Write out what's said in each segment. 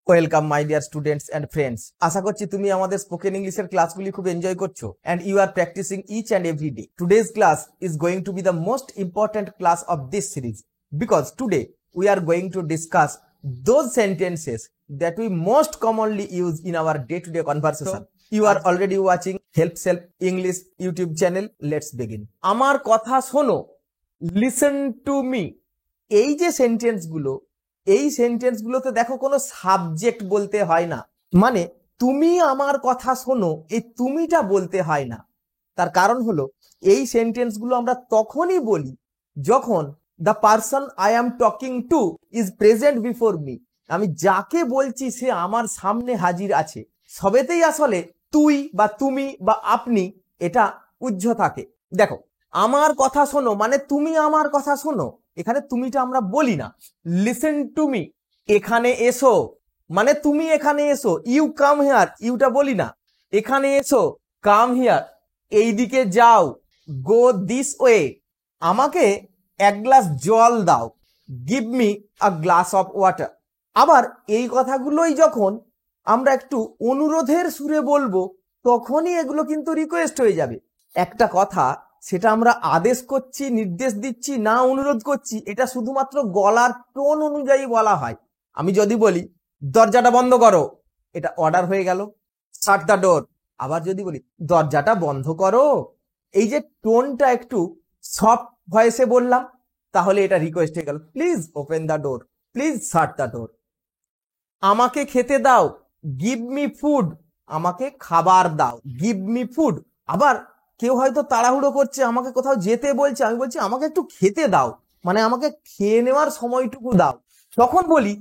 Welcome my dear students and friends. আশা করছি তুমি আমাদের স্পোকেন ইংলিশের ক্লাসগুলি খুব এনজয় করছো and you are practising each and every day. Today's class is going to be the most important class of this series because today we are going to discuss those sentences that we most commonly use in our day-to-day conversation. You are already watching Help Self English YouTube channel. Let's begin. আমার কথা শোনো, listen to me. এই যে সেন্টেন্সগুলো, এই সেন্টেন্সগুলোতে দেখো কোনো subject বলতে হয় না, মানে তুমি আমার কথা শোনো এই তুমিটা বলতে হয় না। তার কারণ হলো এই সেন্টেন্সগুলো আমরা তখনই বলি যখন the person I am talking to is present before me. আমি যাকে বলছি সে আমার সামনে হাজির আছে। সবেতেই আসলে তুই বা তুমি বা আপনি এটা উজ্জ্ব থাকে। দেখো, আমার কথা শোনো মানে তুমি আমার কথা শোনো, এখানে তুমিটা আমরা বলি না। লিসেন টু মি, এখানে এসো মানে তুমি এখানে এসো। ইউ কাম হিয়ার, ইউটা বলি না। এখানে এসো, কাম হিয়ার। এইদিকে যাও, গো দিস ওয়ে। আমাকে এক গ্লাস জল দাও, give me a glass of water. আবার এই কথাগুলোই যখন আমরা একটু অনুরোধের সুরে বলবো তখনই এগুলো কিন্তু রিকোয়েস্ট হয়ে যাবে। একটা কথা সেটা আমরা আদেশ করছি, নির্দেশ দিচ্ছি না অনুরোধ করছি, এটা শুধুমাত্র গলার টোন অনুযায়ী বলা হয়। আমি যদি বলি দরজাটা বন্ধ করো, এটা অর্ডার হয়ে গেল, শাট দ্য ডোর। আবার যদি বলি দরজাটা বন্ধ করো, এই যে টোনটা একটু সফট ভয়েসে বললাম, তাহলে এটা রিকোয়েস্ট হয়ে গেল, please open the door, please shut the door. আমাকে খেতে দাও, গিভ মি ফুড, আমাকে খাবার দাও, গিভ মি ফুড। আবার কেউ হয়তো তাড়াহুড়ো করছে, আমাকে কোথাও যেতে বলছে, আমি বলছি আমাকে একটু খেতে দাও, মানে আমাকে খেয়ে নেওয়ার সময়টুকু দাও। তখন বলি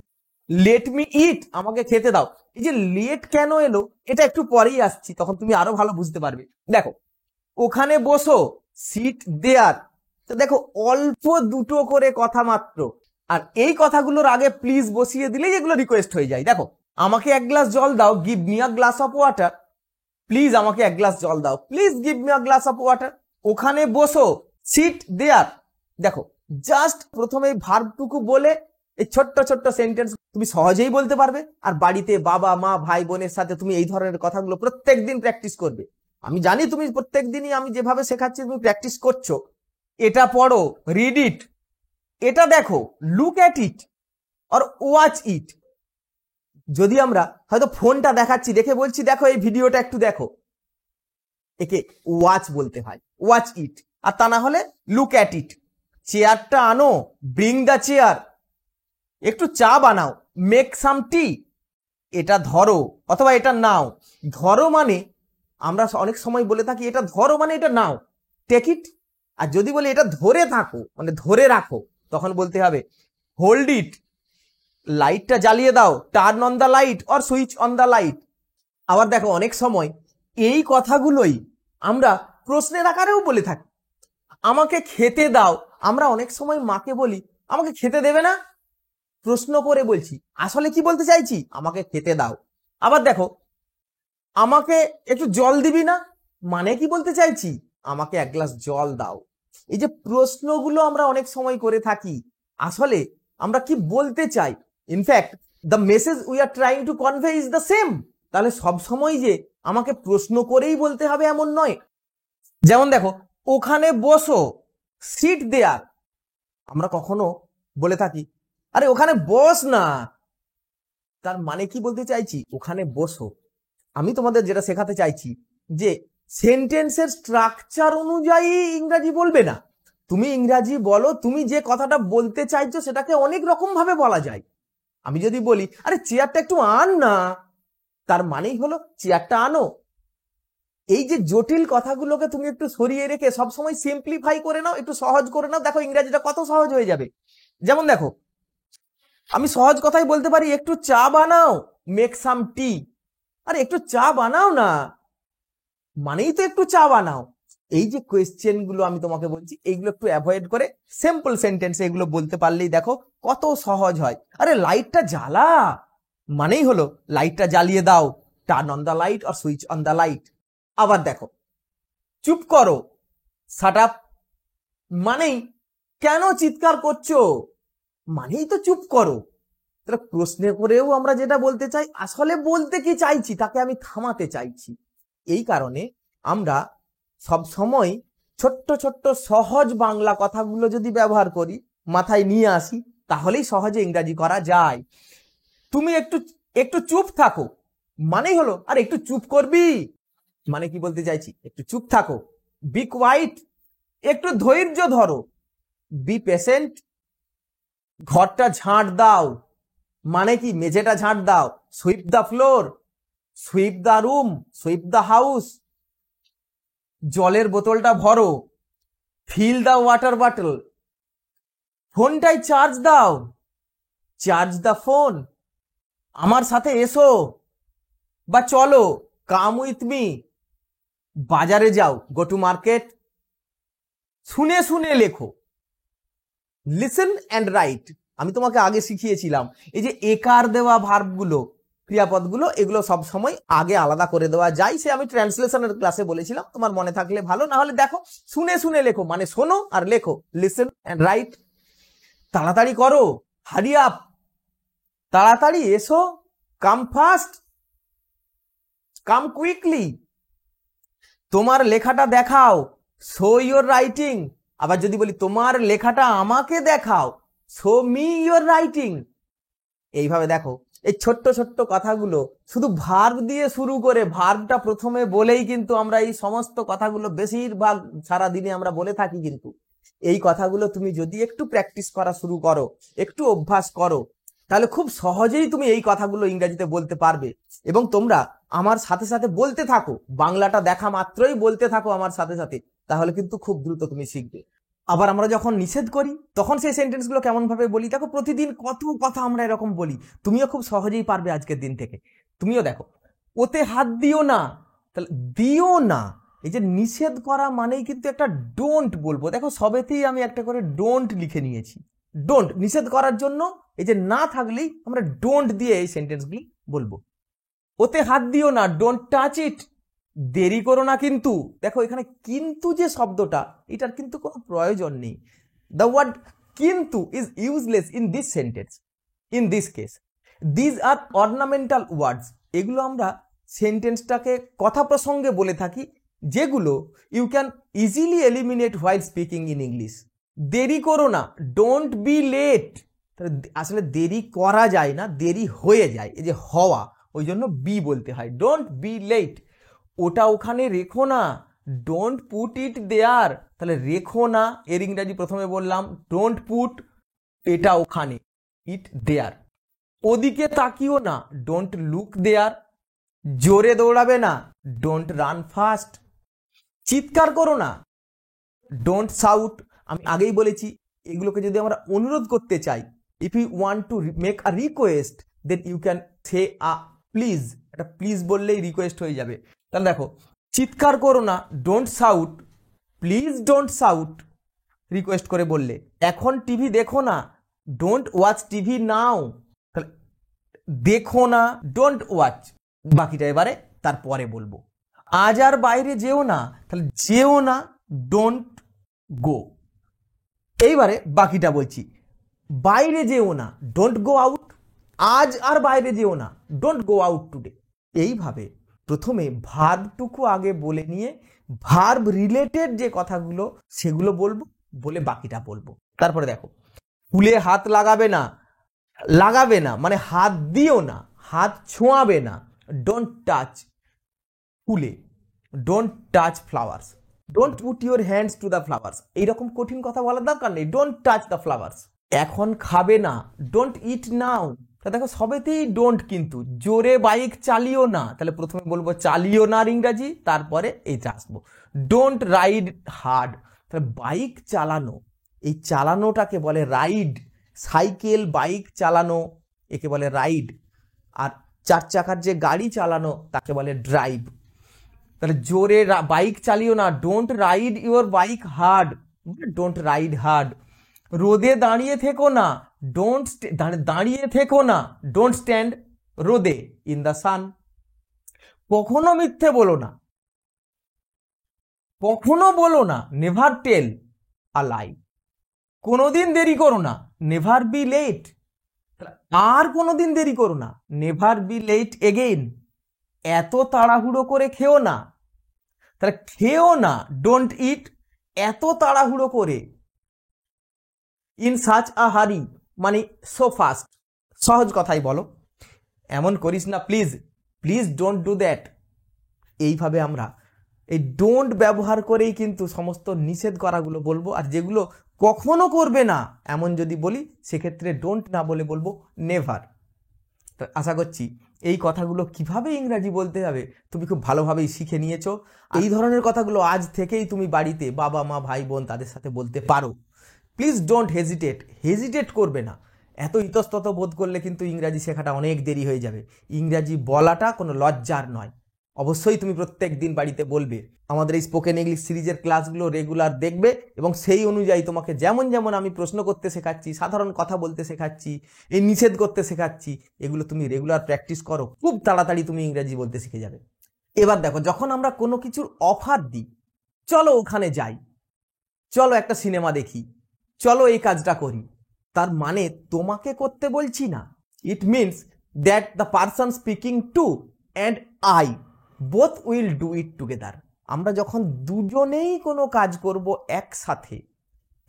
লেট মি ইট, আমাকে খেতে দাও। এই যে লেট কেন এলো এটা একটু পরেই আসছি, তখন তুমি আরো ভালো বুঝতে পারবে। দেখো, ওখানে বসো, সিট দেয়ার। তো দেখো অল্প দুটো করে কথা মাত্র, আর এই কথাগুলোর আগে প্লিজ বসিয়ে দিলেই এগুলো রিকোয়েস্ট হয়ে যায়। দেখো, আমাকে এক গ্লাস জল দাও, give me a glass of water. Please আমাকে এক গ্লাস জল দাও, please give me a glass of water. ওখানে বসো, সিট দেয়ার। দেখো, জাস্ট প্রথমে ভার্বটুকু বলে এই ছোট্ট ছোট্ট সেন্টেন্স তুমি সহজেই বলতে পারবে। আর বাড়িতে বাবা মা ভাই বোনের সাথে তুমি এই ধরনের কথাগুলো প্রত্যেকদিন প্র্যাকটিস করবে। আমি জানি তুমি প্রত্যেক দিনই আমি যেভাবে শেখাচ্ছি তুমি প্র্যাকটিস করছো। এটা পড়ো, রিড ইট। এটা দেখো, look at it or watch it. যদি আমরা হয়তো ফোনটা দেখাচ্ছি, দেখে বলছি দেখো এই ভিডিওটা একটু দেখো, একে ওয়াচ বলতে হয়, ওয়াচ ইট। আর তা না হলে লুক অ্যাট ইট। চেয়ারটা আনো, ব্রিং দ্য চেয়ার। একটু চা বানাও, মেক সাম টি। এটা ধরো অথবা এটা নাও। ধরো মানে আমরা অনেক সময় বলে থাকি এটা ধরো মানে এটা নাও, টেক ইট। আর যদি বলি এটা ধরে থাকো মানে ধরে রাখো, তখন বলতে হবে হোল্ড ইট। লাইটটা জ্বালিয়ে দাও, turn on the light or switch on the light. আবার দেখো, অনেক সময় এই কথাগুলোই আমরা প্রশ্নের আকারেও বলে থাকি। আমাকে খেতে দাও, আমরা অনেক সময় মাকে বলি আমাকে খেতে দেবে না, প্রশ্ন করে বলছি, আসলে কি বলতে চাইছি আমাকে খেতে দাও। আবার দেখো, আমাকে একটু জল দিবি না, মানে কি বলতে চাইছি আমাকে এক গ্লাস জল দাও। এই যে প্রশ্নগুলো আমরা অনেক সময় করে থাকি, আসলে আমরা কি বলতে চাই, in fact the message we are trying to convey is the same. তাহলে সব সময় যে আমাকে প্রশ্ন করেই বলতে হবে এমন নয়। যেমন দেখো, ওখানে বসো, সিট দেয়ার। আমরা কখনো বলে থাকি আরে ওখানে বস না, তার মানে কি বলতে চাইছি ওখানে বসো। আমি তোমাদের যেটা শেখাতে চাইছি যে সেন্টেন্সের স্ট্রাকচার অনুযায়ী ইংরাজি বলবে না। তুমি ইংরাজি বলো, তুমি যে কথাটা বলতে চাইছো সেটাকে অনেক রকম ভাবে বলা যায়। আমি যদি বলি আরে চেয়ারটা একটু আন না, তার মানেই হলো চেয়ারটা আনো। এই যে জটিল কথাগুলোকে তুমি একটু সরিয়ে রেখে সবসময় সিম্পলিফাই করে নাও, একটু সহজ করে নাও, দেখো ইংরাজিটা কত সহজ হয়ে যাবে। যেমন দেখো, আমি সহজ কথাই বলতে পারি একটু চা বানাও, মেক সাম টি। আরে একটু চা বানাও না মানেই তো একটু চা বানাও। এই যে কোয়েশ্চেন গুলো আমি তোমাকে বলছি এইগুলো একটু অ্যাভয়েড করে সিম্পল সেন্টেন্স এগুলো বলতে পারলেই দেখো কত সহজ হয়। আরে লাইটটা জ্বালা মানেই হলো লাইটটা জ্বালিয়ে দাও, turn on the light or switch on the light. আবার দেখো, চুপ করো, শাট আপ মানেই কেন চিৎকার করছো, মানেই তো চুপ করো। তাহলে প্রশ্নে করেও আমরা যেটা বলতে চাই, আসলে বলতে কি চাইছি তাকে আমি থামাতে চাইছি। এই কারণে আমরা সব সময় ছোট্ট ছোট্ট সহজ বাংলা কথাগুলো যদি ব্যবহার করি, মাথায় নিয়ে আসি, তাহলেই সহজে ইংরাজি করা যায়। তুমি একটু একটু চুপ থাকো মানেই হলো, আর একটু চুপ করবি মানে কি বলতে চাইছি, একটু চুপ থাকো। বি কোয়াইট, একটু ধৈর্য ধরো। বি পেশেন্ট, ঘরটা ঝাঁট দাও মানে কি মেঝেটা ঝাঁট দাও। Sweep the floor, sweep the room, sweep the house. জলের বোতলটা ভরো, ফিল দ্য ওয়াটার বটল। ফোনটাই চার্জ দাও, চার্জ দ্য ফোন। আমার সাথে এসো বা চলো, কাম উইথ মি। বাজারে যাও, গো টু মার্কেট। শুনে শুনে লেখো, লিসেন অ্যান্ড রাইট। আমি তোমাকে আগে শিখিয়েছিলাম এই যে একার দেওয়া ভার্বগুলো, ক্রিয়াপদগুলো, এগুলো সব সময় আগে আলাদা করে দেওয়া যায়। সে আমি ট্রান্সলেশনের ক্লাসে বলেছিলাম, তোমার মনে থাকলে ভালো, না হলে দেখো। শুনে শুনে লেখো মানে শোনো আর লেখো, লিসেন অ্যান্ড রাইট। তাড়াতাড়ি করো, হারি আপ। তাড়াতাড়ি এসো, কাম ফাস্ট, কাম কুইকলি। তোমার লেখাটা দেখাও, শো ইয়োর রাইটিং। আবার যদি বলি তোমার লেখাটা আমাকে দেখাও, শো মি ইয়োর রাইটিং। এইভাবে দেখো, এই ছোট্ট ছোট্ট কথাগুলো শুধু ভার্ব দিয়ে শুরু করে, ভার্বটা প্রথমে বলেই কিন্তু আমরা এই সমস্ত কথাগুলো বেশিরভাগ সারা দিনে আমরা বলে থাকি। কিন্তু এই কথাগুলো তুমি যদি একটু প্র্যাকটিস করা শুরু করো, একটু অভ্যাস করো, তাহলে খুব সহজেই তুমি এই কথাগুলো ইংরেজিতে বলতে পারবে। এবং তোমরা আমার সাথে সাথে বলতে থাকো, বাংলাটা দেখা মাত্রই বলতে থাকো আমার সাথে সাথে, তাহলে কিন্তু খুব দ্রুত তুমি শিখবে। আবার আমরা যখন নিষেধ করি তখন সেই সেন্টেন্সগুলো কেমন ভাবে বলি দেখো, প্রতিদিন কত কথা আমরা এরকম বলি। তুমিও খুব সহজেই পারবে আজকের দিন থেকে। তুমিও দেখো, ওতে হাত দিও না, তাহলে দিও না। এই যে নিষেধ করা মানেই কিন্তু একটা ডোন্ট বলবো। দেখো সবেতেই আমি একটা করে ডোন্ট লিখে নিয়েছি। ডোন্ট নিষেধ করার জন্য, এই যে না থাকলেই আমরা ডোন্ট দিয়ে এই সেন্টেন্সগুলি বলবো। ওতে হাত দিও না, ডোন্ট টাচ ইট। দেরি করো না কিন্তু। দেখো এখানে কিন্তু যে শব্দটা, এটার কিন্তু কোনো প্রয়োজন নেই। দ্য ওয়ার্ড কিন্তু is useless in this sentence, in this case. These are ornamental words. এগুলো আমরা সেন্টেন্সটাকে কথা প্রসঙ্গে বলে থাকি, যেগুলো you can easily eliminate while speaking in English. দেরি করো না, ডোন্ট বি লেট। আসলে দেরি করা যায় না, দেরি হয়ে যায়, এই যে হওয়া, ওই জন্য বি বলতে হয়। Don't be late. ওটা ওখানে রেখো না, ডোন্ট পুট ইট দেয়ার। তাহলে রেখো না এর ইংরাজি প্রথমে বললাম ডোন্ট পুট, এটা ওখানে, ইট দেয়ার। ওদিকে তাকিও না, ডোন্ট লুক দেয়ার। জোরে দৌড়াবে না, ডোন্ট রান ফাস্ট। চিৎকার করো না, ডোন্ট শাউট। আমি আগেই বলেছি, এগুলোকে যদি আমরা অনুরোধ করতে চাই, if you want to make a request, then you can say a please. এটা প্লিজ বললেই রিকোয়েস্ট হয়ে যাবে। তাহলে দেখো, চিৎকার করো না, don't shout. Please don't shout, request করে বললে। এখন টিভি দেখো না, ডোন্ট ওয়াচ টিভি নাও। তাহলে দেখো না, ডোন্ট ওয়াচ। বাকিটা এবারে তারপরে বলবো। আজ আর বাইরে যেও না, তাহলে যেও না, ডোন্ট গো। এইবারে বাকিটা বলছি। বাইরে যেও না, ডোন্ট গো আউট। আজ আর বাইরে যেও না, ডোন্ট গো আউট টুডে। এইভাবে প্রথমে ভার্বটুকু আগে বলে নিয়ে ভার্ব রিলেটেড যে কথাগুলো সেগুলো বলবো, বলে বাকিটা বলবো। তারপরে দেখো, ফুলে হাত লাগাবে না, লাগাবে না মানে হাত দিও না, হাত ছোঁয়াবে না, ডোন্ট টাচ ফুলে। Don't touch flowers, don't put your hands to the flowers. এইরকম কঠিন কথা বলার দরকার নেই, ডোন্ট টাচ দ্য ফ্লাওয়ার্স। এখন খাবে না, ডোন্ট ইট নাও। তা দেখো সবেতেই ডোন্ট। কিন্তু জোরে বাইক চালিও না, তাহলে প্রথমে বলবো চালিও না ইংরাজি, তারপরে এইটা আসবো। ডোন্ট রাইড হার্ড, তাহলে বাইক চালানো, এই চালানোটাকে বলে রাইড। সাইকেল, বাইক চালানো, একে বলে রাইড। আর চার চাকার যে গাড়ি চালানো, তাকে বলে ড্রাইভ। তাহলে জোরে বাইক চালিও না, don't ride your bike hard, don't ride hard. রোদে দাঁড়িয়ে থেকো না, ডোন্ট দাঁড়িয়ে থেকো না, ডোন্ট স্ট্যান্ড রোদে, ইন দ্য সান। কখনো মিথ্যে বলো না, কখনো বলো না, নেভার টেল আ লাই। কোনোদিন দেরি করো না, নেভার বি লেট। আর কোনোদিন দেরি করো না, নেভার বি লেট এগেইন। এত তাড়াহুড়ো করে খেও না, তাহলে খেও না, ডোন্ট ইট এত তাড়াহুড়ো করে। ইন সাচ আ হারি মানে সো ফাস্ট, সহজ কথাই বলো, এমন করিস না please, please don't do that. এইভাবে আমরা এই ডোন্ট ব্যবহার করেই কিন্তু সমস্ত নিষেধ করাগুলো বলবো, আর যেগুলো কখনো করবে না এমন যদি বলি সেক্ষেত্রে ডোন্ট না বলে বলবো নেভার। তো আশা করছি এই কথাগুলো কিভাবে ইংরাজি বলতে হবে তুমি খুব ভালোভাবেই শিখে নিয়েছো। এই ধরনের কথাগুলো আজ থেকেই তুমি বাড়িতে বাবা মা ভাই বোন তাদের সাথে বলতে পারো। প্লিজ ডোন্ট হেজিটেট, হেজিটেট করবে না। এত ইতস্তত বোধ করলে কিন্তু ইংরাজি শেখাটা অনেক দেরি হয়ে যাবে। ইংরাজি বলাটা কোনো লজ্জার নয়, অবশ্যই তুমি প্রত্যেক দিন বাড়িতে বলবে। আমাদের এই স্পোকেন ইংলিশ সিরিজের ক্লাসগুলো রেগুলার দেখবে এবং সেই অনুযায়ী তোমাকে যেমন যেমন আমি প্রশ্ন করতে শেখাচ্ছি, সাধারণ কথা বলতে শেখাচ্ছি, এই নিষেধ করতে শেখাচ্ছি, এগুলো তুমি রেগুলার প্র্যাকটিস করো, খুব তাড়াতাড়ি তুমি ইংরাজি বলতে শিখে যাবে। এবার দেখো, যখন আমরা কোনো কিছুর অফার দিই, চলো ওখানে যাই, চলো একটা সিনেমা দেখি, চলো এই কাজটা করি, তার মানে তোমাকে করতে বলছি না। It means that the person speaking two and I both will do it together. আমরা যখন দুজনেই কোনো কাজ করব একসাথে,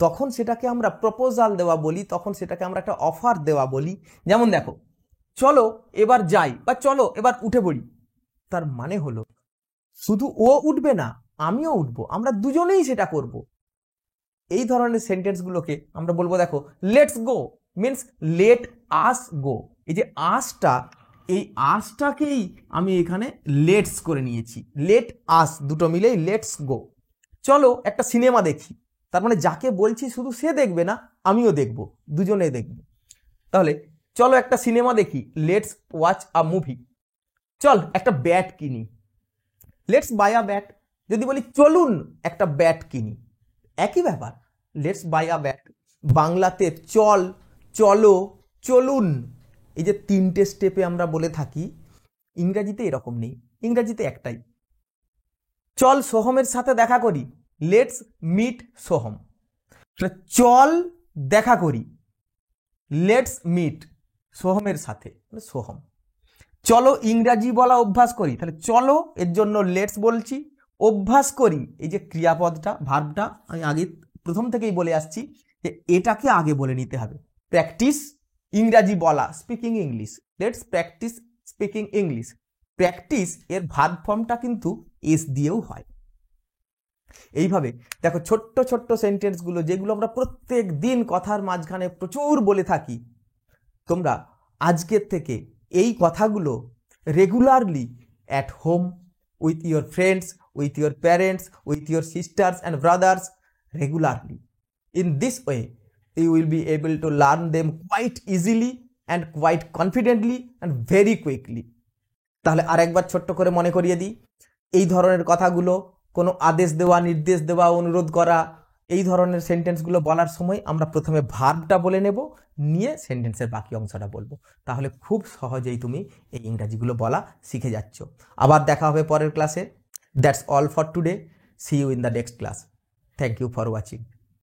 তখন সেটাকে আমরা প্রপোজাল দেওয়া বলি, তখন সেটাকে আমরা একটা অফার দেওয়া বলি। যেমন দেখো, চলো এবার যাই বা চলো এবার উঠে পড়ি, তার মানে হলো শুধু ও উঠবে না, আমিও উঠবো, আমরা দুজনেই সেটা করব। এই ধরনের সেন্টেন্সগুলোকে আমরা বলবো, দেখো let's go means let us go. এই যে আসটা, এই আসটাকেই আমি এখানে লেটস করে নিয়েছি, লেট আস দুটো মিলেই লেটস গো। চলো একটা সিনেমা দেখি, তার মানে যাকে বলছি শুধু সে দেখবে না, আমিও দেখব, দুজনে দেখব। তাহলে চলো একটা সিনেমা দেখি, লেটস ওয়াচ আ মুভি। চল একটা ব্যাট কিনি, লেটস বাই আ ব্যাট। যদি বলি চলুন একটা ব্যাট কিনি, একই ব্যাপার, লেটস বাই আ ব্যাট। বাংলাতে চল, চলো, চলুন, এই যে তিনটে স্টেপে আমরা বলে থাকি, ইংরাজিতে এরকম নেই। ইংরাজিতে একটাই, চল সোহমের সাথে দেখা করি, লেটস মিট সোহম। চল দেখা করি, লেটস মিট সোহমের সাথে, সোহম। চলো ইংরাজি বলা অভ্যাস করি, তাহলে চলো এর জন্য লেটস বলছি, অভ্যাস করি এই যে ক্রিয়াপদটা, ভার্বটা আমি আগে প্রথম থেকেই বলে আসছি যে এটাকে আগে বলে নিতে হবে। প্র্যাকটিস ইংরাজি বলা, speaking English, let's practice speaking English. Practice এর ভার্ব ফর্মটা কিন্তু এস দিয়েও হয়। এইভাবে দেখো ছোট্ট ছোট্ট সেন্টেন্সগুলো যেগুলো আমরা প্রত্যেক দিন কথার মাঝখানে প্রচুর বলে থাকি, তোমরা আজকের থেকে এই কথাগুলো regularly at home, with your friends, with your parents, with your sisters and brothers, regularly. In this way you will be able to learn them quite easily and quite confidently and very quickly. তাহলে আরেকবার ছোট্ট করে মনে করিয়ে দিই, এই ধরনের কথাগুলো, কোনো আদেশ দেওয়া, নির্দেশ দেওয়া, অনুরোধ করা, এই ধরনের সেন্টেন্সগুলো বলার সময় আমরা প্রথমে ভার্বটা বলে নেব, নিয়ে সেন্টেন্সের বাকি অংশটা বলবো। তাহলে খুব সহজেই তুমি এই ইংরাজিগুলো বলা শিখে যাচ্ছ। আবার দেখা হবে পরের ক্লাসে। That's all for today, see you in the next class. Thank you for watching.